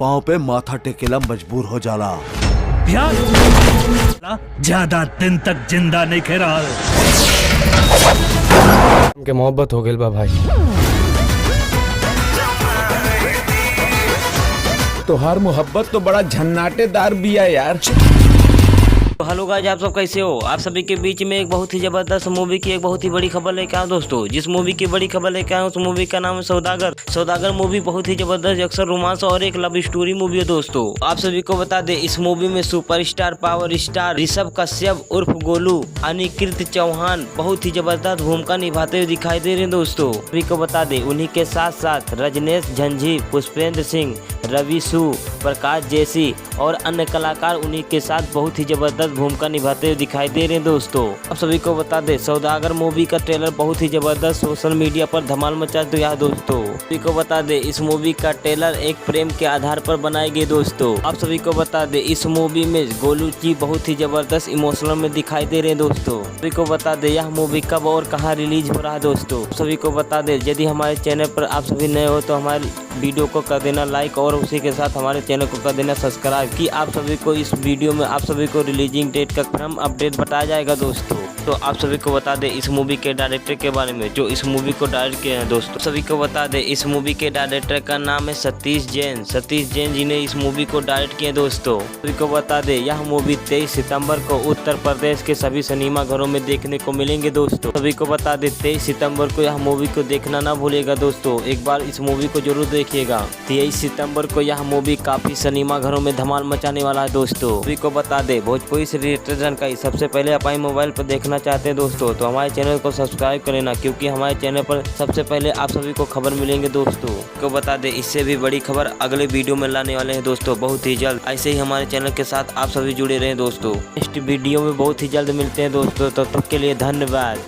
पाँव पे माथा टेकेला मजबूर हो जाला। ज्यादा दिन तक जिंदा नहीं खे रहा के मोहब्बत हो गई बा भाई। तोहार मोहब्बत तो बड़ा झन्नाटेदार बिया यार। हेलो गाइस, आप सब कैसे हो? आप सभी के बीच में एक बहुत ही जबरदस्त मूवी की एक बहुत ही बड़ी खबर लेके आया दोस्तों। जिस मूवी की बड़ी खबर लेके आया उस मूवी का नाम है सौदागर। सौदागर मूवी बहुत ही जबरदस्त अक्सर रोमांस और एक लव स्टोरी मूवी है दोस्तों। आप सभी को बता दे, इस मूवी में superstar power star Rishabh Kashyap उर्फ गोलू, अनिकृत चौहान बहुत ही जबरदस्त भूमिका निभाते हुए दिखाई दे रहे हैं दोस्तों। सभी को बता दे, उन्हीं के साथ साथ रजनीश झंझी, पुष्पेंद्र सिंह, रवि सू, प्रकाश जैसी और अन्य कलाकार उन्हीं के साथ बहुत ही जबरदस्त भूमिका निभाते हुए दिखाई दे रहे हैं दोस्तों। आप सभी को बता दे, सौदागर मूवी का ट्रेलर बहुत ही जबरदस्त सोशल मीडिया पर धमाल मचा दिया है दोस्तों। सभी को बता दे, इस मूवी का ट्रेलर एक प्रेम के आधार पर बनाई गई दोस्तों। आप सभी को बता दे, इस मूवी में गोलू जी बहुत ही जबरदस्त इमोशनल में दिखाई दे रहे हैं दोस्तों। सभी को बता दे, यह मूवी कब और कहाँ रिलीज हो रहा है दोस्तों। सभी को बता दे, यदि हमारे चैनल पर आप सभी नए हो तो हमारे वीडियो को कर देना लाइक और उसी के साथ हमारे चैनल को कर देना सब्सक्राइब कि आप सभी को इस वीडियो में आप सभी को रिलीजिंग डेट का क्रम अपडेट बताया जाएगा दोस्तों। तो आप सभी को बता दे, इस मूवी के डायरेक्टर के बारे में जो इस मूवी को डायरेक्ट किए हैं दोस्तों। सभी को बता दे, इस मूवी के डायरेक्टर का नाम है सतीश जैन। सतीश जैन जी ने इस मूवी को डायरेक्ट किए दोस्तों। सभी को बता दे, यह मूवी 23 सितंबर को उत्तर प्रदेश के सभी सिनेमा घरों में देखने को मिलेंगे दोस्तों। सभी को बता दे, 23 सितंबर को यह मूवी को देखना ना भूलेगा दोस्तों। एक बार इस मूवी को जरूर देखिएगा। 23 सितंबर को यह मूवी काफी सिनेमा घरों में धमाल मचाने वाला है दोस्तों। सभी को बता दे, भोजपुरी से रिलेटेड जानकारी सबसे पहले आप मोबाइल पर देखना चाहते हैं दोस्तों तो हमारे चैनल को सब्सक्राइब कर लेना, क्योंकि हमारे चैनल पर सबसे पहले आप सभी को खबर मिलेंगे दोस्तों। को बता दे, इससे भी बड़ी खबर अगले वीडियो में लाने वाले हैं दोस्तों बहुत ही जल्द। ऐसे ही हमारे चैनल के साथ आप सभी जुड़े रहें दोस्तों। नेक्स्ट वीडियो में बहुत ही जल्द मिलते हैं दोस्तों, तब तक के लिए धन्यवाद।